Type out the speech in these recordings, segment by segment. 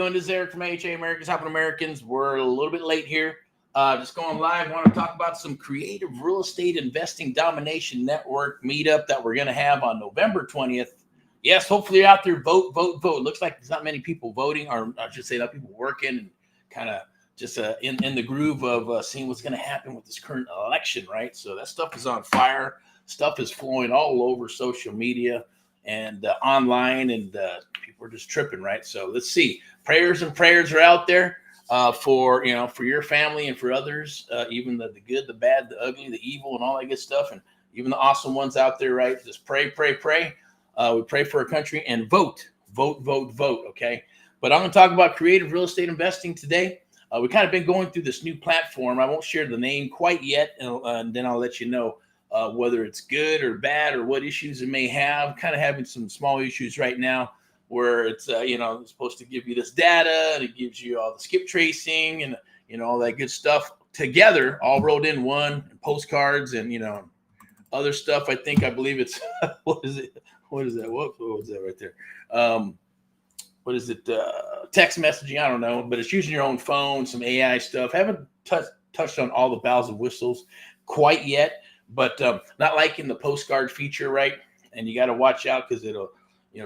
doing? This is Erick from AHA Americans Helping Americans. We're a little bit late here. Just going live. I want to talk about some creative real estate investing domination network meetup that we're going to have on November 20th. Yes, hopefully you're out there. Vote. Looks like there's not many people voting, or I should say, a lot of people working and kind of just in the groove of seeing what's going to happen with this current election, right? So that stuff is on fire. Stuff is flowing all over social media and online, and people are just tripping, right? So let's see. Prayers are out there for your family and for others, even the good, the bad, the ugly, the evil, and all that good stuff, and even the awesome ones out there, right? Just pray. We pray for our country and vote. Okay. But I'm going to talk about creative real estate investing today. We kind of been going through this new platform. I won't share the name quite yet, and then I'll let you know whether it's good or bad or what issues it may have. Kind of having some small issues right now where it's it's supposed to give you this data and it gives you all the skip tracing and all that good stuff together, all rolled in one, and postcards and other stuff. I believe it's what is that? What was that right there? What is it? Text messaging? I don't know, but it's using your own phone, some AI stuff. Haven't touched on all the bells and whistles quite yet, but not liking the postcard feature, right? And you got to watch out because it'll,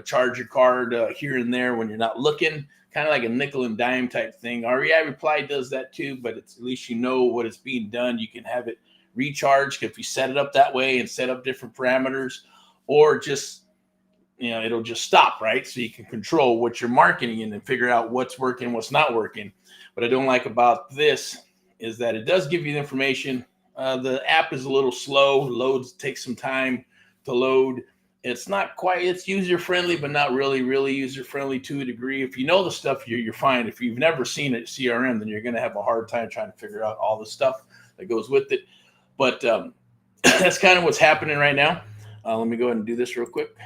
charge your card here and there when you're not looking, kind of like a nickel and dime type thing. REI Reply does that too, but it's at least what is being done. You can have it recharged if you set it up that way and set up different parameters, or just it'll just stop, right? So you can control what you're marketing and then figure out what's working, what's not working. What I don't like about this is that it does give you the information. The app is a little slow. Loads take some time to load. It's not quite, it's user-friendly, but not really user-friendly to a degree. If you know the stuff, you're fine. If you've never seen it, CRM, then you're going to have a hard time trying to figure out all the stuff that goes with it. But that's kind of what's happening right now. Let me go ahead and do this real quick.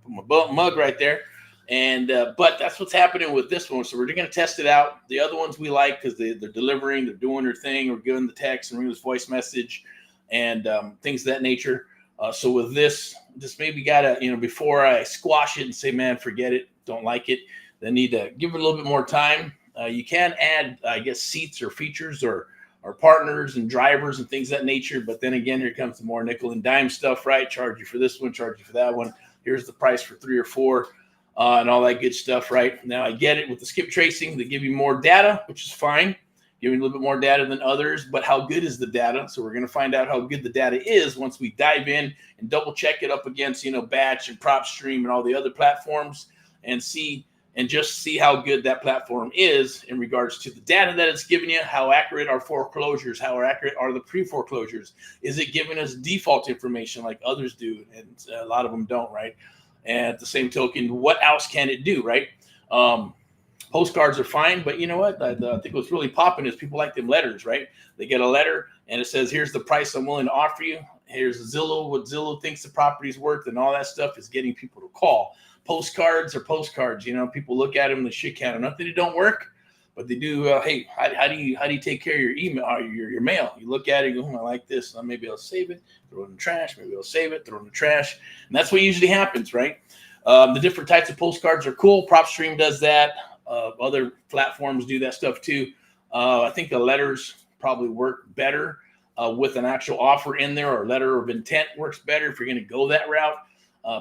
Put my mug right there. And but that's what's happening with this one. So we're going to test it out. The other ones we like because they're delivering, they're doing their thing. We're giving the text and this voice message and things of that nature. So with this, just maybe got to, before I squash it and say, man, forget it, don't like it, then need to give it a little bit more time. You can add, I guess, seats or features or partners and drivers and things of that nature. But then again, here comes the more nickel and dime stuff, right? Charge you for this one, charge you for that one. Here's the price for 3 or 4 and all that good stuff, right? Now, I get it with the skip tracing. They give you more data, which is fine. Giving a little bit more data than others, but how good is the data? So we're going to find out how good the data is once we dive in and double check it up against, Batch and PropStream and all the other platforms and just see how good that platform is in regards to the data that it's giving you. How accurate are foreclosures? How accurate are the pre-foreclosures? Is it giving us default information like others do? And a lot of them don't, right? And at the same token, what else can it do, right? Postcards are fine, but you know what? I think what's really popping is people like them letters, right? They get a letter and it says, here's the price I'm willing to offer you. Here's Zillow, what Zillow thinks the property's worth, and all that stuff is getting people to call. Postcards are postcards. People look at them and they shit can. Not that they don't work, but they do. Hey, how do you take care of your email or your mail? You look at it and go, I like this. Maybe I'll save it, throw it in the trash. Maybe I'll save it, throw it in the trash. And that's what usually happens, right? The different types of postcards are cool. PropStream does that. Other platforms do that stuff too. I think the letters probably work better with an actual offer in there, or letter of intent works better if you're going to go that route.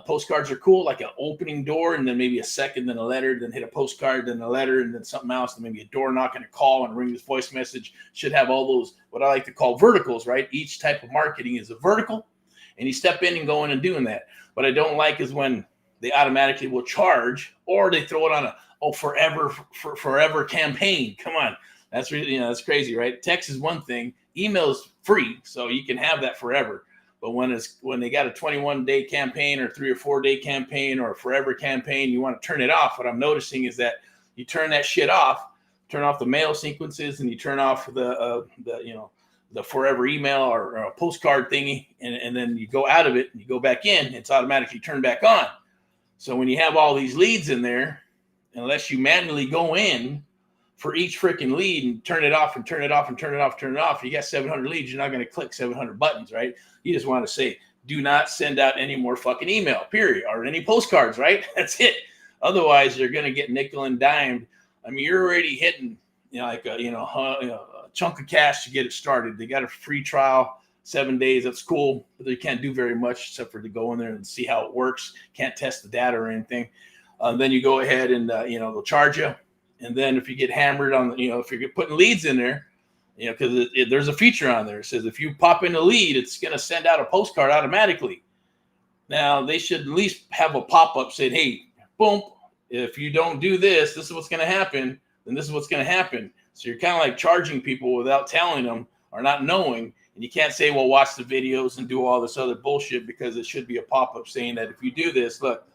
Postcards are cool, like an opening door and then maybe a second, then a letter, then hit a postcard, then a letter, and then something else, and maybe a door knock and a call and ring this voice message. Should have all those, what I like to call verticals, right? Each type of marketing is a vertical, and you step in and go in and doing that. What I don't like is when they automatically will charge, or they throw it on a forever campaign. Come on. That's really, that's crazy, right? Text is one thing. Email's free, so you can have that forever. But when they got a 21-day campaign or 3 or 4-day campaign or a forever campaign, you want to turn it off. What I'm noticing is that you turn that shit off, turn off the mail sequences, and you turn off the forever email or a postcard thingy, and then you go out of it and you go back in, it's automatically turned back on. So when you have all these leads in there, unless you manually go in for each freaking lead and turn it off and turn it off and turn it off, turn it off, you got 700 leads, you're not going to click 700 buttons, right? You just want to say, do not send out any more fucking email, period, or any postcards, right? That's it. Otherwise, you're going to get nickel and dimed I mean, you're already hitting, like a chunk of cash to get it started. They got a free trial, 7 days. That's cool, but they can't do very much except for to go in there and see how it works. Can't test the data or anything. Then you go ahead and they'll charge you. And then if you get hammered on, if you're putting leads in there, because there's a feature on there. It says if you pop in a lead, it's going to send out a postcard automatically. Now they should at least have a pop-up saying, hey, boom, if you don't do this, this is what's going to happen. Then this is what's going to happen. So you're kind of like charging people without telling them or not knowing. And you can't say, well, watch the videos and do all this other bullshit, because it should be a pop-up saying that if you do this, look,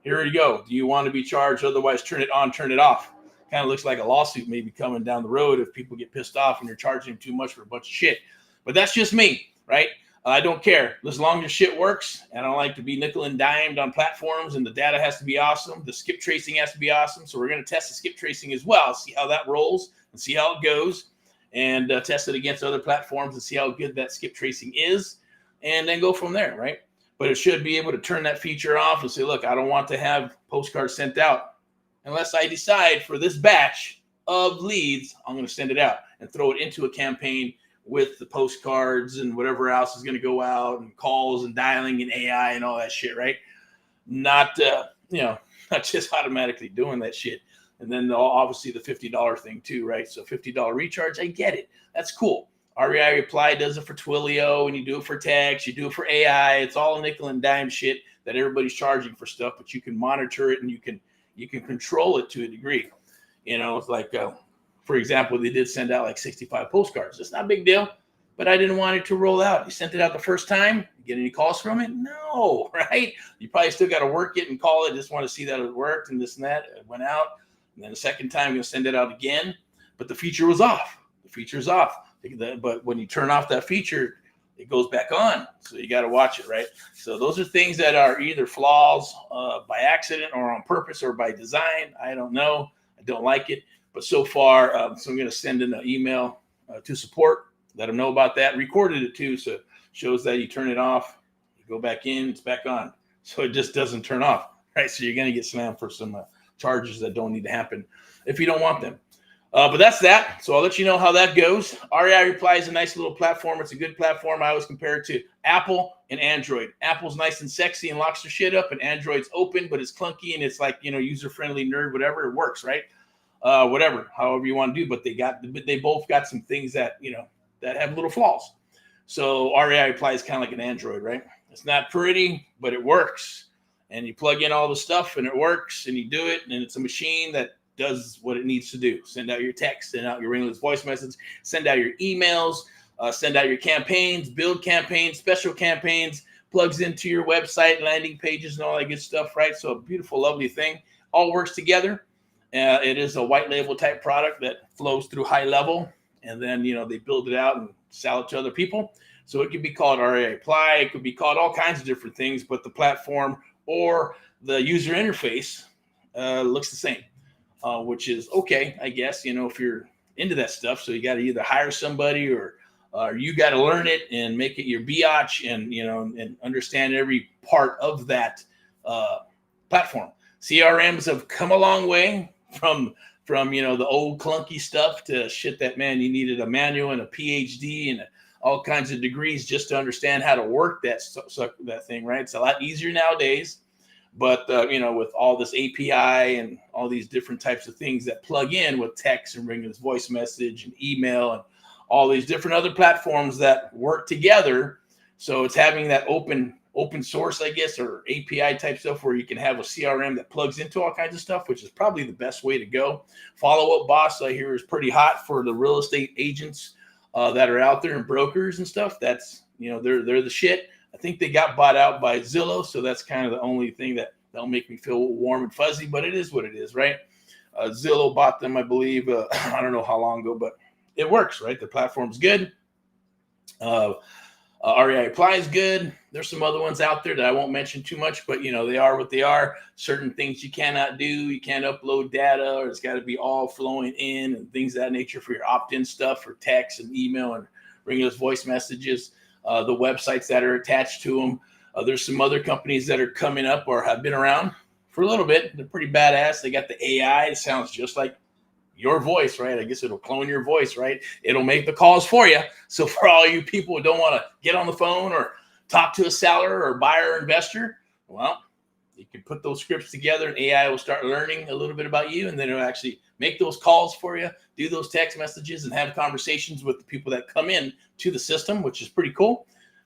here you go. Do you want to be charged? Otherwise, turn it on, turn it off. Kind of looks like a lawsuit maybe coming down the road if people get pissed off and you're charging them too much for a bunch of shit. But that's just me, right? I don't care. As long as shit works, and I don't like to be nickel and dimed on platforms, and the data has to be awesome. The skip tracing has to be awesome. So we're going to test the skip tracing as well, see how that rolls and see how it goes, and test it against other platforms and see how good that skip tracing is, and then go from there, right? But it should be able to turn that feature off and say, look, I don't want to have postcards sent out unless I decide for this batch of leads, I'm going to send it out and throw it into a campaign with the postcards and whatever else is going to go out, and calls and dialing and AI and all that shit, right? Not just automatically doing that shit. And then obviously the $50 thing too, right? So $50 recharge, I get it. That's cool. REI Reply does it for Twilio, and you do it for text, you do it for AI. It's all nickel and dime shit that everybody's charging for stuff, but you can monitor it and you can control it to a degree. It's like, for example, they did send out like 65 postcards. It's not a big deal, but I didn't want it to roll out. You sent it out the first time. Get any calls from it? No, right? You probably still got to work it and call it. Just want to see that it worked and this and that. It went out. And then the second time, you'll send it out again. But the feature was off. The feature's off. But when you turn off that feature, it goes back on. So you got to watch it, right? So those are things that are either flaws by accident or on purpose or by design. I don't know. I don't like it. But so far, so I'm going to send in an email to support, let them know about that. Recorded it too, so it shows that you turn it off, you go back in, it's back on. So it just doesn't turn off, right? So you're going to get slammed for some charges that don't need to happen if you don't want them. But that's that. So I'll let you know how that goes. REI Reply is a nice little platform. It's a good platform. I always compare it to Apple and Android. Apple's nice and sexy and locks their shit up, and Android's open, but it's clunky and it's like, user-friendly, nerd, whatever. It works, right? Whatever, however you want to do. But they both got some things that, that have little flaws. So REI Reply is kind of like an Android, right? It's not pretty, but it works. And you plug in all the stuff and it works, and you do it, and it's a machine that does what it needs to do. Send out your text, send out your ringless voice message, send out your emails, send out your campaigns, build campaigns, special campaigns, plugs into your website, landing pages, and all that good stuff, right? So a beautiful, lovely thing. All works together. It is a white label type product that flows through high level, and then, they build it out and sell it to other people. So it could be called REI Reply. It could be called all kinds of different things, but the platform or the user interface looks the same. Which is okay, I guess, if you're into that stuff. So you got to either hire somebody or you got to learn it and make it your biatch and, and understand every part of that platform. CRMs have come a long way from the old clunky stuff to shit that, man, you needed a manual and a PhD and all kinds of degrees just to understand how to work that thing, right? It's a lot easier nowadays. But, with all this API and all these different types of things that plug in with text and ringless voice message and email and all these different other platforms that work together. So it's having that open source, I guess, or API type stuff where you can have a CRM that plugs into all kinds of stuff, which is probably the best way to go. Follow Up Boss, I hear, is pretty hot for the real estate agents that are out there and brokers and stuff. That's, they're the shit. I think they got bought out by Zillow, so that's kind of the only thing that'll make me feel warm and fuzzy, but it is what it is, right? Zillow bought them, I believe, I don't know how long ago, but it works, right? The platform's good. REI Reply is good. There's some other ones out there that I won't mention too much, but, they are what they are. Certain things you cannot do. You can't upload data, or it's got to be all flowing in and things of that nature for your opt-in stuff, for text and email and ringless voice messages. The websites that are attached to them. There's some other companies that are coming up or have been around for a little bit. They're pretty badass. They got the AI. It sounds just like your voice, right? I guess it'll clone your voice, right? It'll make the calls for you. So for all you people who don't want to get on the phone or talk to a seller or buyer or investor, well, you can put those scripts together and AI will start learning a little bit about you, and then it'll actually make those calls for you, do those text messages, and have conversations with the people that come in to the system, which is pretty cool.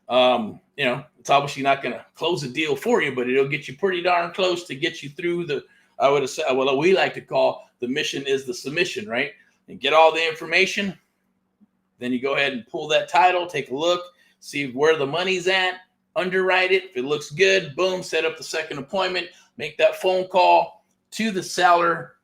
It's obviously not going to close a deal for you, but it'll get you pretty darn close to get you through what we like to call the mission is the submission, right? And get all the information. Then you go ahead and pull that title, take a look, see where the money's at, underwrite it. If it looks good, boom, set up the second appointment, make that phone call to the seller,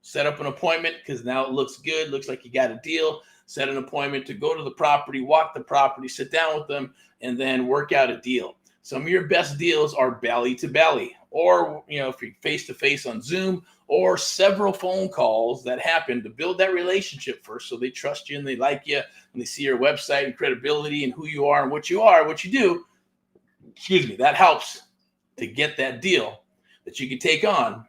set up an appointment because now it looks good, looks like you got a deal, set an appointment to go to the property, walk the property, sit down with them, and then work out a deal. Some of your best deals are belly to belly, or if you're face to face on Zoom, or several phone calls that happen to build that relationship first, so they trust you and they like you and they see your website and credibility and who you are and what you do. That helps to get that deal that you can take on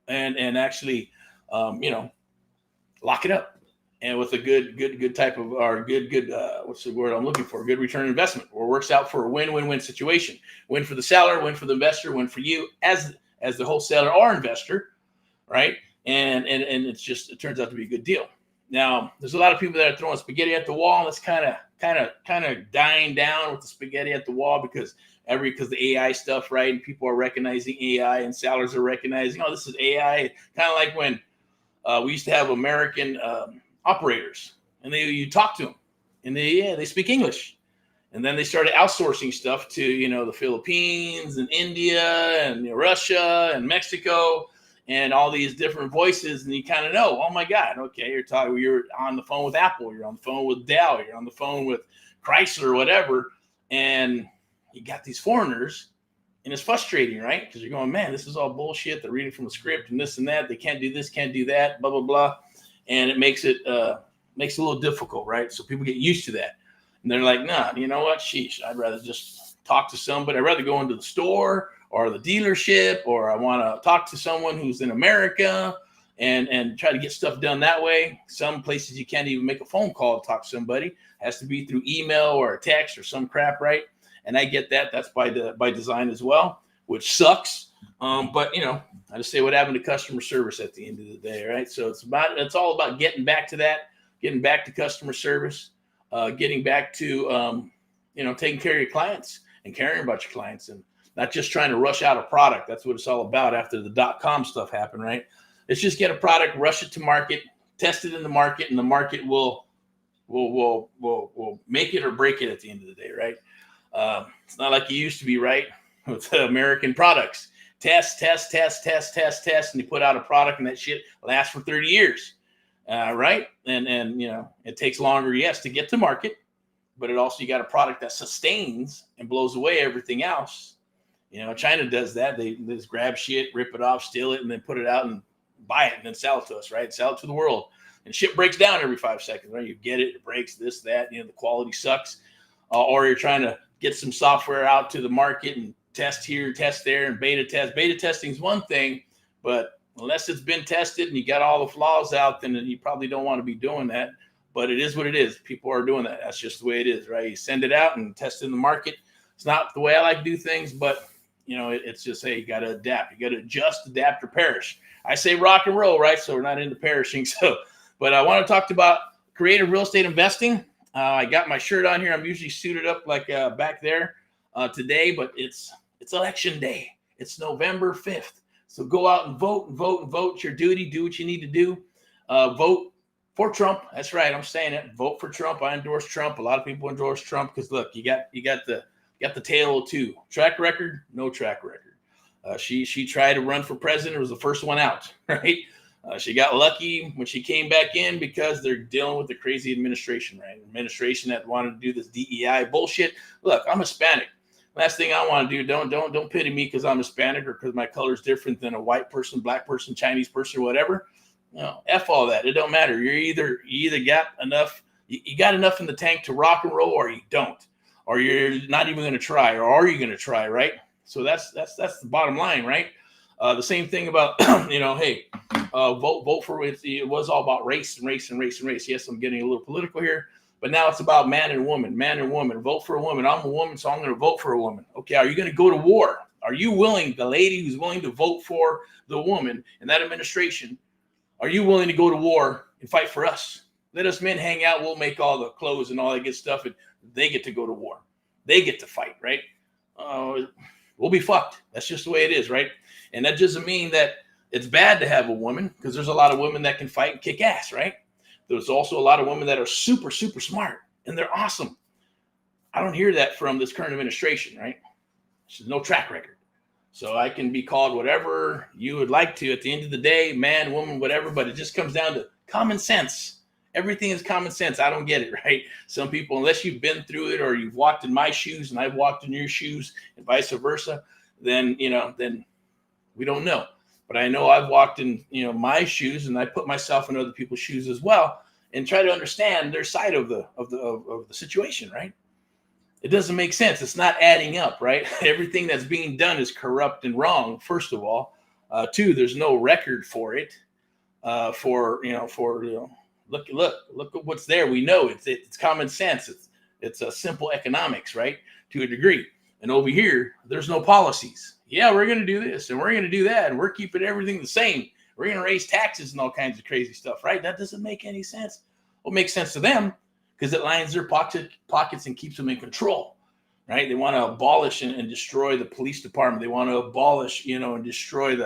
and actually lock it up. And with a good type of, or good what's the word I'm looking for? Good return on investment, or works out for a win-win-win situation. Win for the seller, win for the investor, win for you as the wholesaler or investor, right? And it turns out to be a good deal. Now, there's a lot of people that are throwing spaghetti at the wall, and it's kind of dying down with the spaghetti at the wall because the AI stuff, right? And people are recognizing AI, and sellers are recognizing, oh, this is AI. Kind of like when we used to have American operators, and you talk to them, and they speak English, and then they started outsourcing stuff to the Philippines and India and Russia and Mexico and all these different voices, and you kind of know, oh my God, okay, you're on the phone with Apple, you're on the phone with Dell, you're on the phone with Chrysler or whatever, and you got these foreigners, and it's frustrating, right? Because you're going, man, this is all bullshit. They're reading from a script and this and that. They can't do this, can't do that, blah blah blah. And it makes it a little difficult, right? So people get used to that. And they're like, nah, you know what? Sheesh, I'd rather just talk to somebody. I'd rather go into the store or the dealership, or I want to talk to someone who's in America and try to get stuff done that way. Some places you can't even make a phone call to talk to somebody. It has to be through email or a text or some crap, right? And I get that. That's by design as well, which sucks. But I just say what happened to customer service at the end of the day, right? So it's all about getting back to that, getting back to customer service, getting back to taking care of your clients and caring about your clients, and not just trying to rush out a product. That's what it's all about after the .com stuff happened, right? Let's just get a product, rush it to market, test it in the market, and the market will make it or break it at the end of the day, right? It's not like it used to be, right? With American products. Test, and you put out a product and that shit lasts for 30 years, right? And it takes longer, yes, to get to market, but you got a product that sustains and blows away everything else. China does that. They just grab shit, rip it off, steal it, and then put it out and buy it and then sell it to us, right? Sell it to the world. And shit breaks down every 5 seconds, right? You get it, it breaks, this, that, the quality sucks. Or you're trying to get some software out to the market and test here, test there, and beta test. Beta testing is one thing, but unless it's been tested and you got all the flaws out, then you probably don't want to be doing that. But it is what it is. People are doing that. That's just the way it is, right? You send it out and test it in the market. It's not the way I like to do things, but it's just, hey, you got to adapt. You got to adjust, adapt, or perish. I say rock and roll, right? So we're not into perishing. But I want to talk about creative real estate investing. I got my shirt on here. I'm usually suited up like back there today, but it's election day. It's November 5th. So go out and vote and vote and vote. It's your duty. Do what you need to do. Vote for Trump. That's right. I'm saying it. Vote for Trump. I endorse Trump. A lot of people endorse Trump because look, you got the tale of two. Track record, no track record. She tried to run for president. It was the first one out, right? She got lucky when she came back in because they're dealing with the crazy administration, right? Administration that wanted to do this DEI bullshit. Look, I'm Hispanic. Last thing I want to do, don't pity me because I'm Hispanic or because my color is different than a white person, black person, Chinese person, or whatever. F all that. It don't matter. You either got enough, you got enough in the tank to rock and roll, or you don't, or you're not even going to try, or are you going to try, right? So that's the bottom line, right? The same thing about hey, vote for it. It was all about race and race and race and race. Yes, I'm getting a little political here, but now it's about man and woman, vote for a woman. I'm a woman, so I'm going to vote for a woman. Okay. Are you going to go to war? Are you willing, the lady who's willing to vote for the woman in that administration, are you willing to go to war and fight for us? Let us men hang out. We'll make all the clothes and all that good stuff, and they get to go to war. They get to fight, right? We'll be fucked. That's just the way it is, right? And that doesn't mean that it's bad to have a woman, because there's a lot of women that can fight and kick ass, right? There's also a lot of women that are super, super smart, and they're awesome. I don't hear that from this current administration, right? There's no track record. So I can be called whatever you would like to at the end of the day, man, woman, whatever, but it just comes down to common sense. Everything is common sense. I don't get it, right? Some people, unless you've been through it or you've walked in my shoes and I've walked in your shoes and vice versa, then we don't know. But I know I've walked in, my shoes, and I put myself in other people's shoes as well and try to understand their side of the situation, right? It doesn't make sense. It's not adding up, right? Everything that's being done is corrupt and wrong, first of all. Two, there's no record for it. Look at what's there. We know it's common sense. It's a simple economics, right? To a degree. And over here, there's no policies. Yeah, we're going to do this and we're going to do that, and we're keeping everything the same. We're going to raise taxes and all kinds of crazy stuff, right? That doesn't make any sense. Well, it makes sense to them because it lines their pockets and keeps them in control, right? They want to abolish and destroy the police department. They want to abolish, and destroy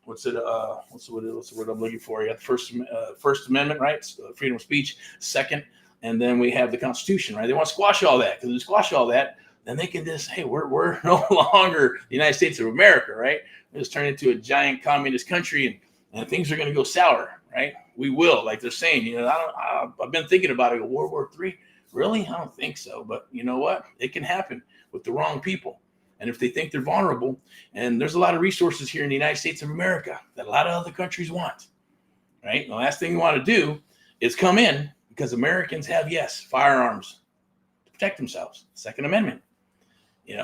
what's the word I'm looking for? You got the First Amendment, right? Freedom of speech. Second, and then we have the Constitution, right? They want to squash all that, because if they squash all that, then they can just, hey, we're no longer the United States of America, right? We just turn into a giant communist country, and things are going to go sour, right? We will, like they're saying. I've been thinking about it. World War III, really? I don't think so. But you know what? It can happen with the wrong people. And if they think they're vulnerable, and there's a lot of resources here in the United States of America that a lot of other countries want, right? The last thing you want to do is come in, because Americans have, yes, firearms to protect themselves. Second Amendment.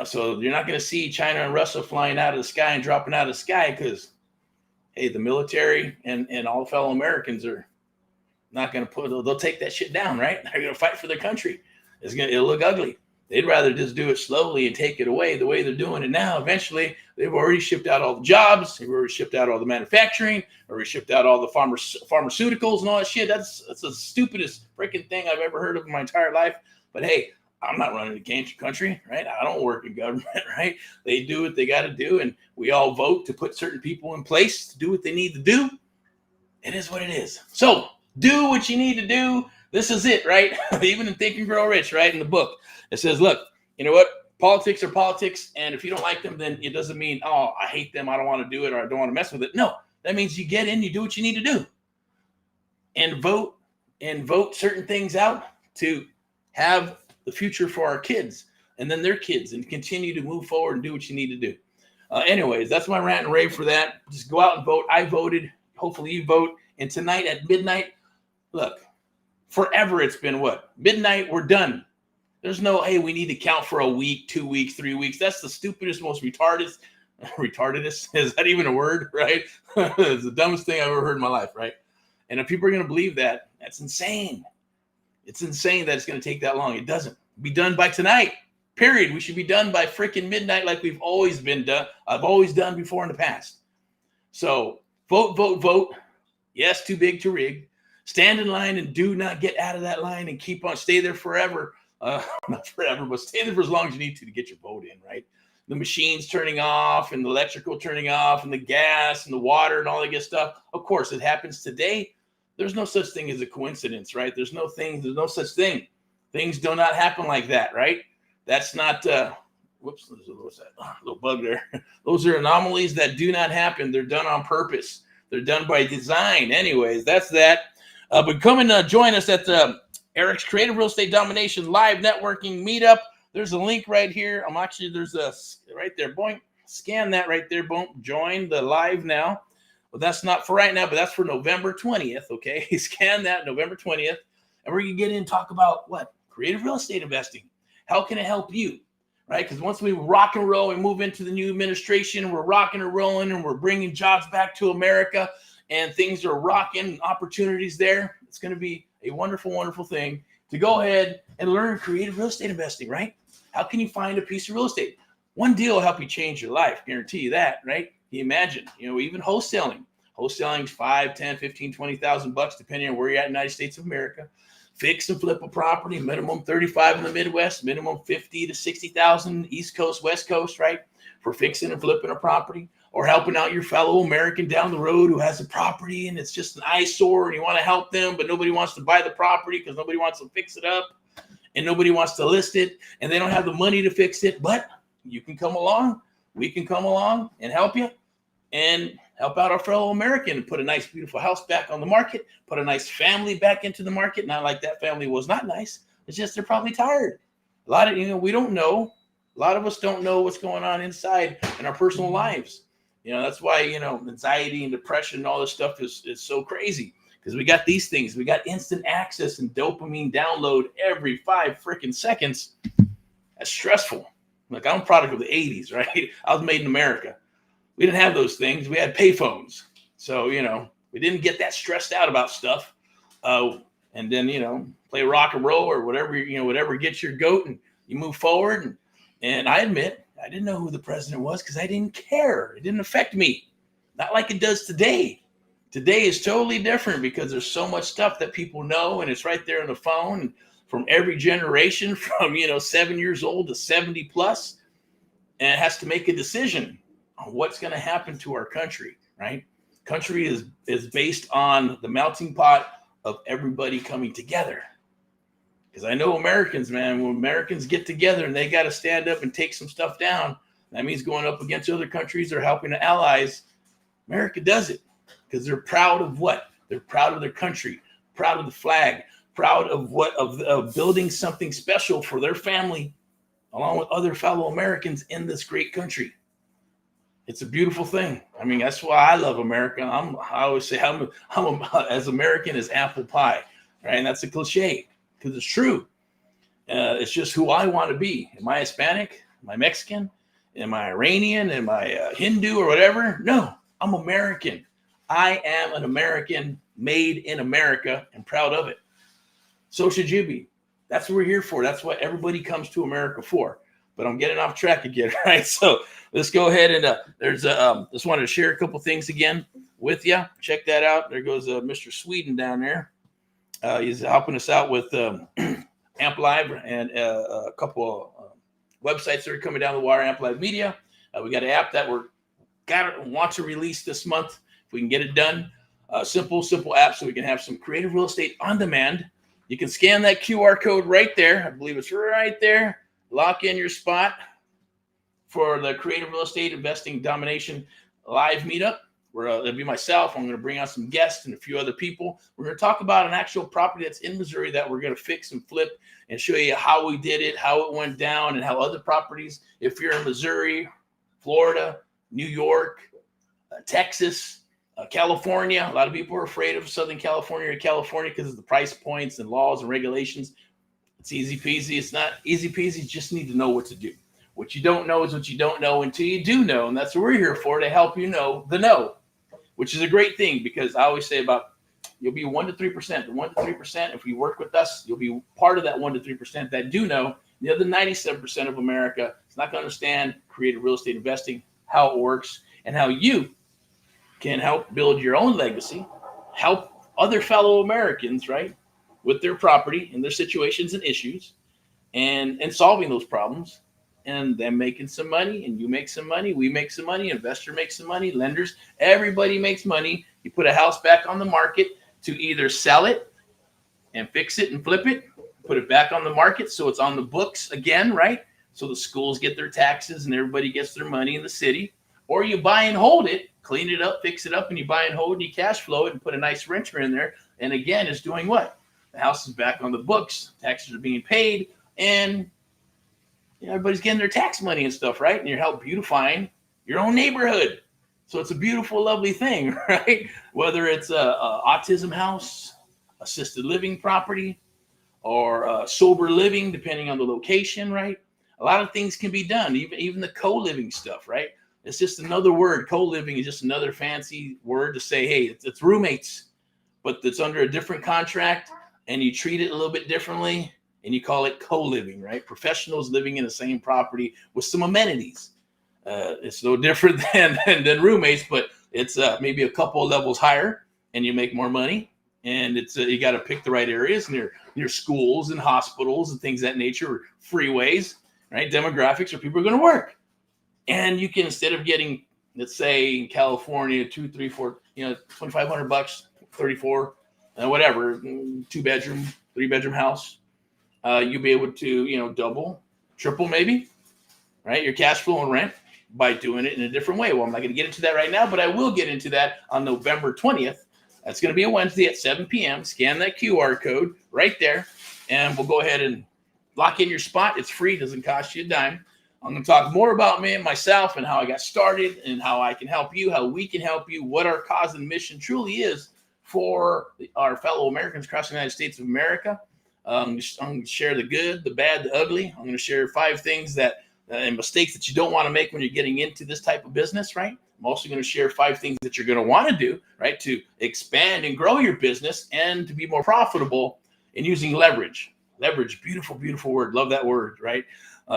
So you're not going to see China and Russia flying out of the sky and dropping out of the sky, because, hey, the military and all fellow Americans are not going to they'll take that shit down, right? They're going to fight for their country. It'll look ugly. They'd rather just do it slowly and take it away the way they're doing it now. Eventually, they've already shipped out all the jobs. They've already shipped out all the manufacturing, already shipped out all the pharmaceuticals and all that shit. That's the stupidest freaking thing I've ever heard of in my entire life. But hey, I'm not running the country, right? I don't work in government, right? They do what they got to do, and we all vote to put certain people in place to do what they need to do. It is what it is. So do what you need to do. This is it, right? Even in Think and Grow Rich, right? In the book, it says, look, you know what? Politics are politics, and if you don't like them, then it doesn't mean, oh, I hate them, I don't want to do it, or I don't want to mess with it. No, that means you get in, you do what you need to do, and vote certain things out to have the future for our kids and then their kids, and continue to move forward and do what you need to do. Anyways, that's my rant and rave for that. Just go out and vote. I voted. Hopefully you vote. And tonight at midnight, look, forever it's been what? Midnight, we're done. There's no, hey, we need to count for a week, 2 weeks, 3 weeks. That's the stupidest, most retardedest. Is that even a word, right? It's the dumbest thing I've ever heard in my life, right? And if people are going to believe that, that's insane. It's insane that it's going to take that long. It doesn't. Be done by tonight, period. We should be done by freaking midnight, like we've always been done. I've always done before in the past. So vote, vote, vote. Yes, too big to rig. Stand in line and do not get out of that line, and keep on, stay there forever. Not forever, but stay there for as long as you need to get your vote in, right? The machines turning off, and the electrical turning off, and the gas and the water and all that good stuff. Of course, it happens today. There's no such thing as a coincidence, right? There's no such thing. Things do not happen like that, right? That's not, whoops, what's that? Little bug there. Those are anomalies that do not happen. They're done on purpose. They're done by design. Anyways, that's that. But come and join us at the Erick's Creative Real Estate Domination Live Networking Meetup. There's a link right here. There's a, right there, boing. Scan that right there, boom. Join the live now. Well, that's not for right now, but that's for November 20th, okay? Scan that, November 20th. And we're going to get in and talk about what? Creative real estate investing. How can it help you? right? Because once we rock and roll and move into the new administration, we're rocking and rolling and we're bringing jobs back to America and things are rocking, opportunities there. It's going to be a wonderful, wonderful thing to go ahead and learn creative real estate investing, right? How can you find a piece of real estate? One deal will help you change your life. Guarantee you that, right? Can you imagine, even wholesaling. Wholesaling is 5, 10, 15, 20,000 bucks, depending on where you're at in the United States of America. Fix and flip a property, minimum 35 in the Midwest, minimum 50 to 60,000 East Coast, West Coast, right? For fixing and flipping a property or helping out your fellow American down the road who has a property and it's just an eyesore and you want to help them, but nobody wants to buy the property because nobody wants to fix it up and nobody wants to list it and they don't have the money to fix it. But you can come along, we can come along and help you and help out our fellow American and put a nice, beautiful house back on the market, put a nice family back into the market. Not like that family was not nice. It's just they're probably tired. A lot of, we don't know. A lot of us don't know what's going on inside in our personal lives. That's why, anxiety and depression and all this stuff is so crazy because we got these things. We got instant access and dopamine download every 5 freaking seconds. That's stressful. Like I'm a product of the 80s, right? I was made in America. We didn't have those things. We had payphones. So, we didn't get that stressed out about stuff. And then, play rock and roll or whatever, whatever gets your goat and you move forward. And I admit, I didn't know who the president was because I didn't care. It didn't affect me. Not like it does today. Today is totally different because there's so much stuff that people know and it's right there on the phone and from every generation from, 7 years old to 70 plus. And it has to make a decision on what's going to happen to our country, right? Country is based on the melting pot of everybody coming together. Because I know Americans, man, when Americans get together and they got to stand up and take some stuff down, that means going up against other countries or helping the allies. America does it because they're proud of what? They're proud of their country, proud of the flag, proud of of building something special for their family, along with other fellow Americans in this great country. It's a beautiful thing. I mean, that's why I love America. I always say I'm as American as apple pie, right? And that's a cliche because it's true. It's just who I want to be. Am I Hispanic? Am I Mexican? Am I Iranian? Am I Hindu or whatever? No, I'm American. I am an American made in America and proud of it. So should you be. That's what we're here for. That's what everybody comes to America for. But I'm getting off track again, right? So let's go ahead and just wanted to share a couple things again with you. Check that out. There goes Mr. Sweden down there. He's helping us out with AMP Live and a couple of websites that are coming down the wire. AMP Live Media. We got an app that want to release this month. If we can get it done, simple app so we can have some creative real estate on demand. You can scan that QR code right there. I believe it's right there. Lock in your spot for the Creative Real Estate Investing Domination live meetup. Where it'll be myself. I'm going to bring on some guests and a few other people. We're going to talk about an actual property that's in Missouri that we're going to fix and flip and show you how we did it, how it went down, and how other properties, if you're in Missouri, Florida, New York, Texas, California. A lot of people are afraid of Southern California because of the price points and laws and regulations. It's easy peasy. It's not easy peasy. You just need to know what to do. What you don't know is what you don't know until you do know. And that's what we're here for, to help you know the know, which is a great thing because I always say you'll be 1 to 3%. The 1 to 3%, if you work with us, you'll be part of that 1 to 3% that do know. The other 97% of America is not going to understand creative real estate investing, how it works, and how you can help build your own legacy, help other fellow Americans, right, with their property and their situations and issues and solving those problems and them making some money, and you make some money, we make some money, investor makes some money, lenders, everybody makes money. You put a house back on the market to either sell it and fix it and flip it, put it back on the market so it's on the books again, right? So the schools get their taxes and everybody gets their money in the city, or you buy and hold it, clean it up, fix it up, and you buy and hold and you cash flow it and put a nice renter in there. And again, it's doing what? The house is back on the books, taxes are being paid, and everybody's getting their tax money and stuff, right? And you're help beautifying your own neighborhood. So it's a beautiful, lovely thing, right? Whether it's a autism house, assisted living property, or sober living, depending on the location, right? A lot of things can be done, even the co-living stuff, right? It's just another word. Co-living is just another fancy word to say, hey, it's roommates, but it's under a different contract, and you treat it a little bit differently, and you call it co-living, right? Professionals living in the same property with some amenities. It's no different than roommates, but it's maybe a couple of levels higher, and you make more money. And it's you got to pick the right areas near schools and hospitals and things of that nature, freeways, right? Demographics where people are going to work. And you can, instead of getting, let's say in California, 2, 3, 4, $2,500, 34, whatever, 2-bedroom, 3-bedroom house, you'll be able to, double, triple maybe, right? Your cash flow and rent by doing it in a different way. Well, I'm not going to get into that right now, but I will get into that on November 20th. That's going to be a Wednesday at 7 p.m. Scan that QR code right there, and we'll go ahead and lock in your spot. It's free. Doesn't cost you a dime. I'm going to talk more about me and myself and how I got started and how I can help you, how we can help you, what our cause and mission truly is for our fellow Americans across the United States of America. I'm going to share the good, the bad, the ugly. I'm going to share 5 things that and mistakes that you don't want to make when you're getting into this type of business, right? I'm also going to share 5 things that you're going to want to do, right, to expand and grow your business and to be more profitable in using leverage. Leverage, beautiful, beautiful word. Love that word, right?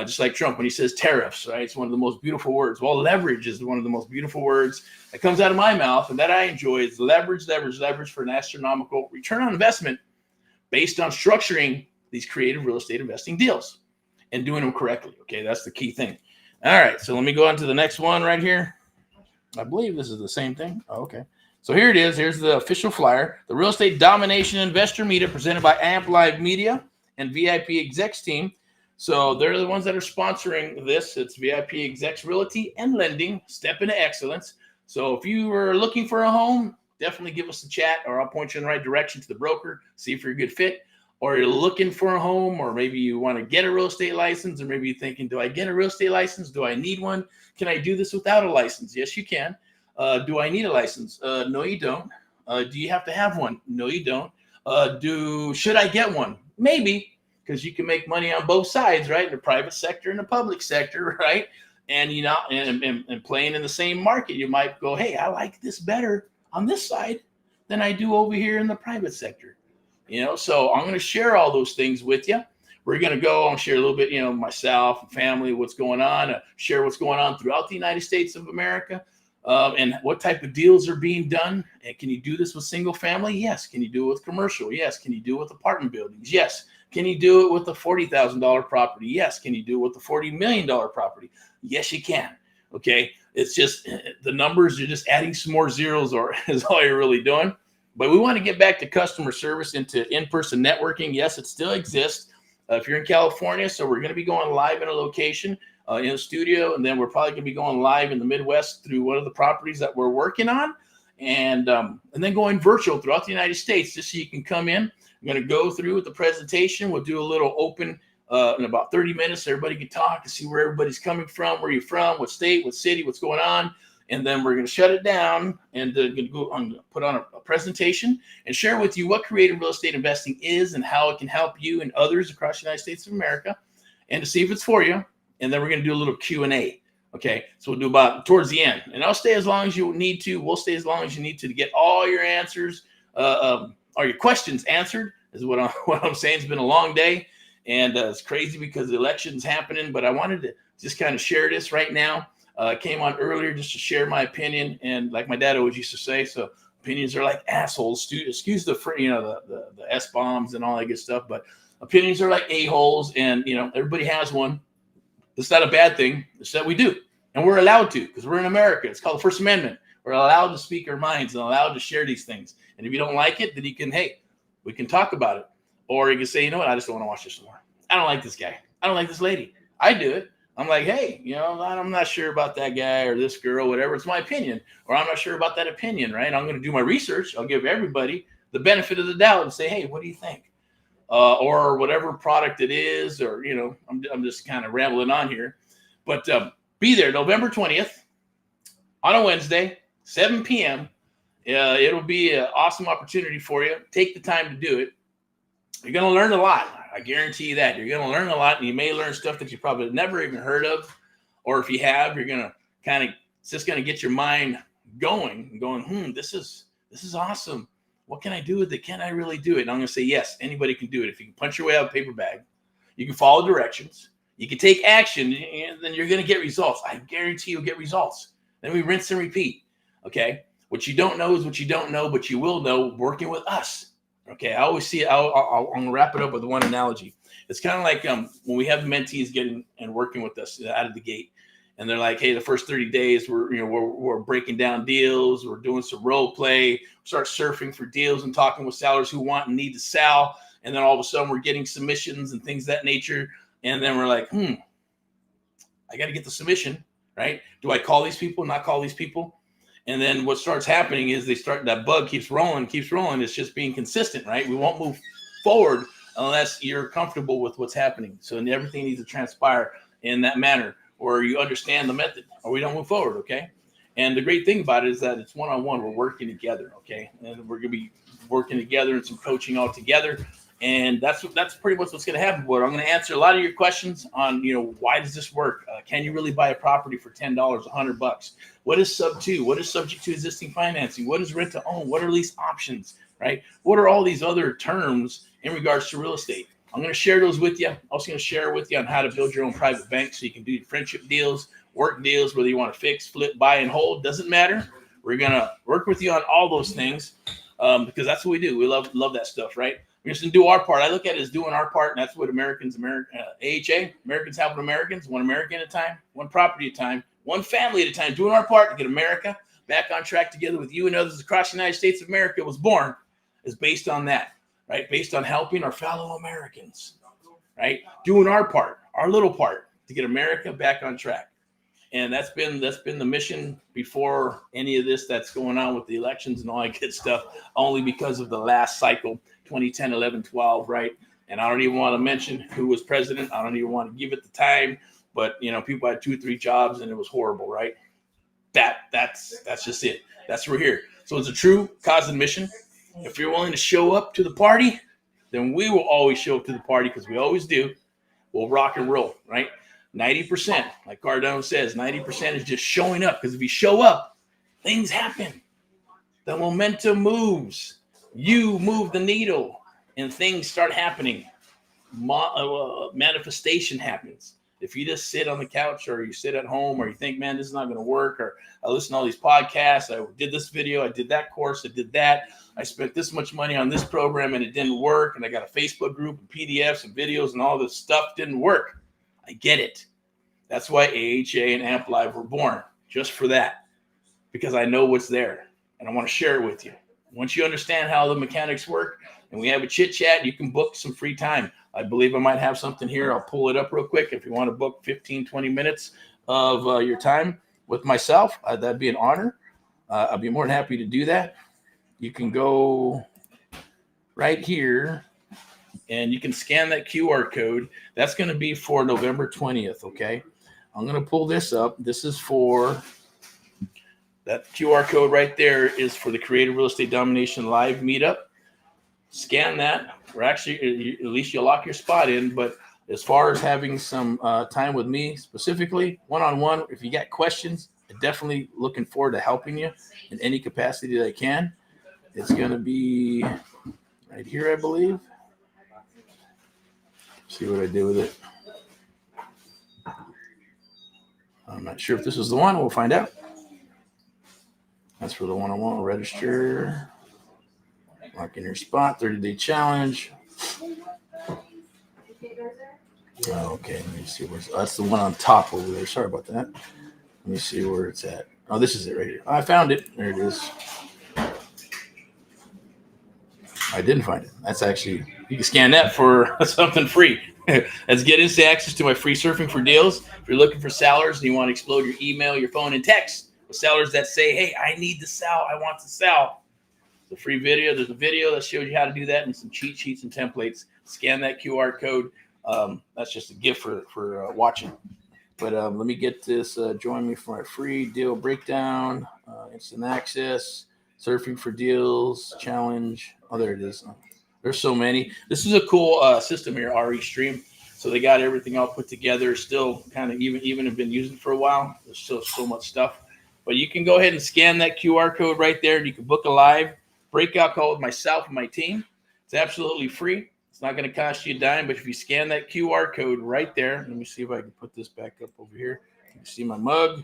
Just like Trump when he says tariffs, right? It's one of the most beautiful words. Well, leverage is one of the most beautiful words that comes out of my mouth and that I enjoy. Is leverage, leverage, leverage for an astronomical return on investment based on structuring these creative real estate investing deals and doing them correctly. Okay, that's the key thing. All right, so let me go on to the next one right here. I believe this is the same thing. Oh, okay. So here it is. Here's the official flyer. The Real Estate Domination Investor Meetup presented by AMP Live Media and VIPeXecs team. So they're the ones that are sponsoring this. It's VIPeXecs Realty and Lending, Step into Excellence. So if you are looking for a home, definitely give us a chat, or I'll point you in the right direction to the broker, see if you're a good fit. Or you're looking for a home, or maybe you want to get a real estate license, or maybe you're thinking, do I get a real estate license? Do I need one? Can I do this without a license? Yes, you can. Do I need a license? No, you don't. Do you have to have one? No, you don't. Should I get one? Maybe, because you can make money on both sides, right? In the private sector and the public sector, right? And and playing in the same market, you might go, hey, I like this better on this side than I do over here in the private sector. So I'm going to share all those things with you. We're going to go and share a little bit, myself and family, what's going on, share what's going on throughout the United States of America, and what type of deals are being done. And can you do this with single family? Yes. Can you do it with commercial? Yes. Can you do it with apartment buildings? Yes. Can you do it with a $40,000 property? Yes. Can you do it with a $40 million property? Yes, you can. Okay. It's just the numbers, you're just adding some more zeros, or is all you're really doing. But we want to get back to customer service, into in-person networking. Yes, it still exists. If you're in California, so we're going to be going live in a location in a studio, and then we're probably going to be going live in the Midwest through one of the properties that we're working on, and then going virtual throughout the United States, just so you can come in. I'm going to go through with the presentation. We'll do a little open in about 30 minutes. So everybody can talk and see where everybody's coming from, where you're from, what state, what city, what's going on. And then we're going to shut it down and going to put on a presentation and share with you what creative real estate investing is and how it can help you and others across the United States of America, and to see if it's for you. And then we're going to do a little Q&A. Okay, so we'll do about towards the end. And I'll stay as long as you need to. We'll stay as long as you need to get all your answers, or your questions answered, is what I'm saying. It's been a long day, and it's crazy because the election's happening. But I wanted to just kind of share this right now. Came on earlier just to share my opinion, and like my dad always used to say, so opinions are like assholes. Excuse the the S-bombs and all that good stuff, but opinions are like a-holes, and everybody has one. It's not a bad thing. It's that we do, and we're allowed to, because we're in America. It's called the First Amendment. We're allowed to speak our minds and allowed to share these things. And if you don't like it, then we can talk about it, or you can say, you know what, I just don't want to watch this anymore. I don't like this guy. I don't like this lady. I do it. I'm like, hey, I'm not sure about that guy or this girl, whatever. It's my opinion, or I'm not sure about that opinion, right? I'm going to do my research. I'll give everybody the benefit of the doubt and say, hey, what do you think? Or whatever product it is, or, I'm just kind of rambling on here. But be there November 20th on a Wednesday, 7 p.m. It'll be an awesome opportunity for you. Take the time to do it. You're going to learn a lot. I guarantee you that. You're going to learn a lot, and you may learn stuff that you probably never even heard of. Or if you have, you're going to it's just going to get your mind going, this is awesome. What can I do with it? Can I really do it? And I'm going to say, yes, anybody can do it. If you can punch your way out of a paper bag, you can follow directions, you can take action, and then you're going to get results. I guarantee you'll get results. Then we rinse and repeat. Okay. What you don't know is what you don't know, but you will know working with us. Okay. I always see it. I'm going to wrap it up with one analogy. It's kind of like when we have mentees getting and working with us out of the gate, and they're like, hey, the first 30 days we're breaking down deals. We're doing some role play, start surfing for deals and talking with sellers who want and need to sell. And then all of a sudden we're getting submissions and things of that nature. And then we're like, I got to get the submission, right? Do I call these people, not call these people? And then what starts happening is that bug keeps rolling. It's just being consistent, right? We won't move forward unless you're comfortable with what's happening. So everything needs to transpire in that manner, or you understand the method, or we don't move forward, okay? And the great thing about it is that it's one-on-one. We're working together, okay? And we're going to be working together and some coaching all together. And that's pretty much what's going to happen. But I'm going to answer a lot of your questions on, why does this work? Can you really buy a property for $10, $100? What is Subto? What is subject to existing financing? What is rent to own? What are lease options, right? What are all these other terms in regards to real estate? I'm going to share those with you. I'm also going to share with you on how to build your own private bank so you can do friendship deals, work deals, whether you want to fix, flip, buy, and hold. Doesn't matter. We're going to work with you on all those things because that's what we do. We love that stuff, right? We're just going to do our part. I look at it as doing our part, and that's what AHA, Americans Helping Americans, one American at a time, one property at a time, one family at a time, doing our part to get America back on track together with you and others across the United States of America was born is based on that, right? Based on helping our fellow Americans, right? Doing our part, our little part to get America back on track. And that's been the mission before any of this that's going on with the elections and all that good stuff, only because of the last cycle, 2010, 11, 12, right? And I don't even want to mention who was president. I don't even want to give it the time, but people had 2-3 jobs and it was horrible, right? That's just it. That's we're here. So it's a true cause and mission. If you're willing to show up to the party, then we will always show up to the party because we always do. We'll rock and roll, right? 90%, like Cardone says, 90% is just showing up. Because if you show up, things happen. The momentum moves. You move the needle, and things start happening. Manifestation happens. If you just sit on the couch or you sit at home or you think, man, this is not going to work, or I listen to all these podcasts, I did this video, I did that course, I did that, I spent this much money on this program and it didn't work, and I got a Facebook group and PDFs and videos and all this stuff didn't work. I get it. That's why AHA and AMP Live were born, just for that, because I know what's there and I want to share it with you. Once you understand how the mechanics work and we have a chit chat, you can book some free time. I believe I might have something here. I'll pull it up real quick. If you want to book 15, 20 minutes of your time with myself, that'd be an honor. I'd be more than happy to do that. You can go right here and you can scan that QR code. That's going to be for November 20th, okay? I'm going to pull this up. This is for that QR code right there is for the Creative Real Estate Domination Live Meetup. Scan that. We're actually, at least you'll lock your spot in. But as far as having some time with me specifically, one-on-one, if you got questions, I'm definitely looking forward to helping you in any capacity that I can. It's going to be right here, I believe. See what I did with it. I'm not sure if this is the one. We'll find out. That's for the one-on-one. Register. Mark in your spot. 30-day challenge. Okay, let me see where that's the one on top over there. Sorry about that. Let me see where it's at. Oh, this is it right here. I found it. There it is. I didn't find it. That's actually, you can scan that for something free. Let's get instant access to my free surfing for deals. If you're looking for sellers and you want to explode your email, your phone, and text with sellers that say, hey, I need to sell. I want to sell. It's a free video. There's a video that shows you how to do that and some cheat sheets and templates. Scan that QR code. That's just a gift for watching. But let me get this. Join me for my free deal breakdown. Instant access. Surfing for deals challenge. Oh, there it is. There's so many. This is a cool system here, RE Stream. So they got everything all put together. Still kind of even have been using it for a while. There's still so much stuff. But you can go ahead and scan that QR code right there, and you can book a live breakout call with myself and my team. It's absolutely free. It's not going to cost you a dime, but if you scan that QR code right there, let me see if I can put this back up over here. You can see my mug.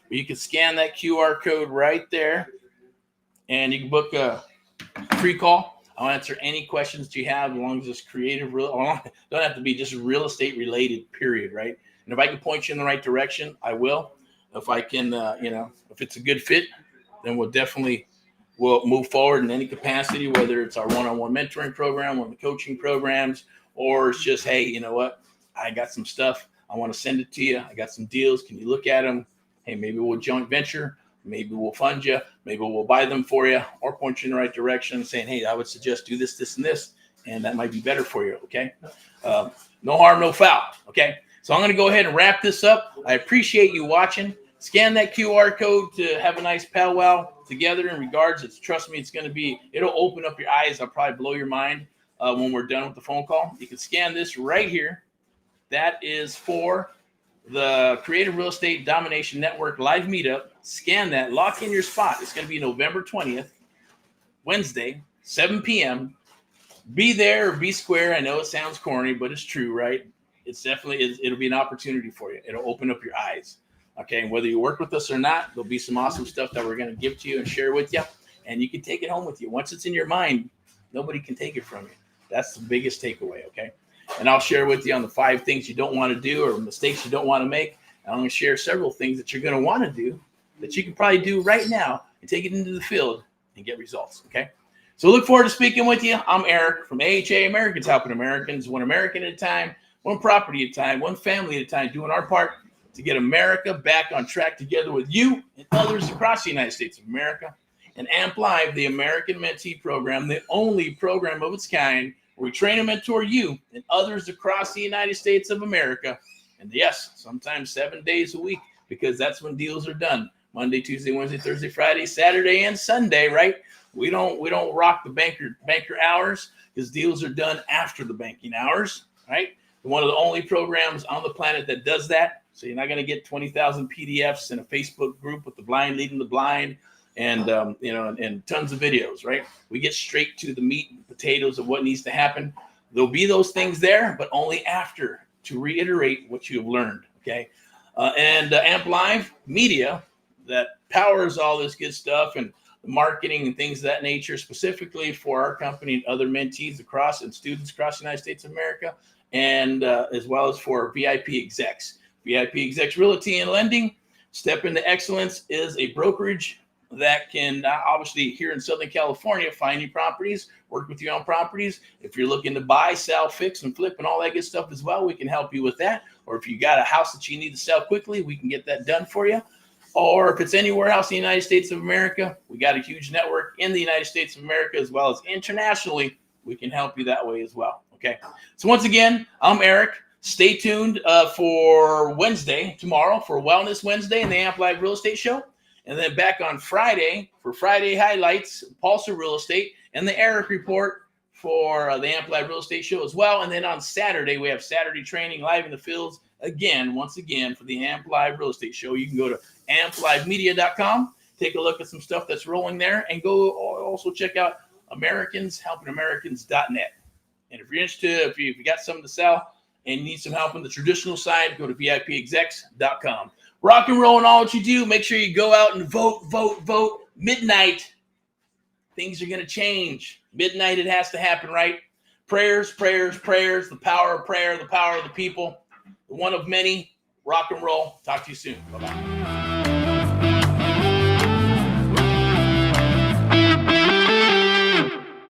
But you can scan that QR code right there, and you can book a free call. I'll answer any questions that you have as long as it's creative. Don't have to be just real estate related, period, right? And if I can point you in the right direction, I will. If I can, if it's a good fit, then we'll move forward in any capacity, whether it's our one-on-one mentoring program, one of the coaching programs, or it's just, hey, you know what? I got some stuff. I want to send it to you. I got some deals. Can you look at them? Hey, maybe we'll joint venture. Maybe we'll fund you. Maybe we'll buy them for you or point you in the right direction saying, hey, I would suggest do this, this, and this, and that might be better for you, okay? No harm, no foul, okay? So I'm going to go ahead and wrap this up. I appreciate you watching. Scan that QR code to have a nice powwow together in regards. Trust me, it'll open up your eyes. I'll probably blow your mind when we're done with the phone call. You can scan this right here. That is for the Creative Real Estate Domination Network live meetup. Scan that, lock in your spot. It's going to be November 20th, Wednesday, 7 p.m. Be there or be square. I know it sounds corny, but it's true, right? It's definitely, it'll be an opportunity for you. It'll open up your eyes. Okay. And whether you work with us or not, there'll be some awesome stuff that we're going to give to you and share with you. And you can take it home with you. Once it's in your mind, nobody can take it from you. That's the biggest takeaway. Okay. And I'll share with you on the 5 things you don't want to do or mistakes you don't want to make. And I'm going to share several things that you're going to want to do that you can probably do right now and take it into the field and get results. Okay. So look forward to speaking with you. I'm Eric from AHA Americans Helping Americans, one American at a time, one property at a time, one family at a time, doing our part to get America back on track together with you and others across the United States of America. And AMP Live, the American Mentee Program, the only program of its kind where we train and mentor you and others across the United States of America. And yes, sometimes 7 days a week, because that's when deals are done. Monday, Tuesday, Wednesday, Thursday, Friday, Saturday, and Sunday, right? We don't rock the banker hours because deals are done after the banking hours, right? One of the only programs on the planet that does that. So you're not going to get 20,000 PDFs in a Facebook group with the blind leading the blind and and tons of videos, right? We get straight to the meat and potatoes of what needs to happen. There'll be those things there, but only after to reiterate what you have learned, okay? And AMP Live Media that powers all this good stuff and marketing and things of that nature, specifically for our company and other mentees across and students across the United States of America, and as well as for VIPeXecs. VIPeXecs Realty and Lending. Step into Excellence is a brokerage that can obviously here in Southern California find you properties, work with you on properties. If you're looking to buy, sell, fix, and flip and all that good stuff as well, we can help you with that. Or if you got a house that you need to sell quickly, we can get that done for you. Or if it's anywhere else in the United States of America, we got a huge network in the United States of America as well as internationally. We can help you that way as well. Okay. So once again, I'm Eric. Stay tuned for Wednesday, tomorrow, for Wellness Wednesday and the AMP Live Real Estate Show. And then back on Friday for Friday highlights, Pulse of Real Estate, and the Erick Report for the AMP Live Real Estate Show as well. And then on Saturday, we have Saturday training live in the fields again, once again, for the AMP Live Real Estate Show. You can go to amplivemedia.com, take a look at some stuff that's rolling there, and go also check out AmericansHelpingAmericans.net. And if you're interested, if you got something to sell and you need some help on the traditional side, go to VIPEXecs.com. Rock and roll in all what you do. Make sure you go out and vote. Midnight, things are going to change. Midnight, it has to happen, right? Prayers. The power of prayer, the power of the people. The one of many. Rock and roll. Talk to you soon. Bye-bye.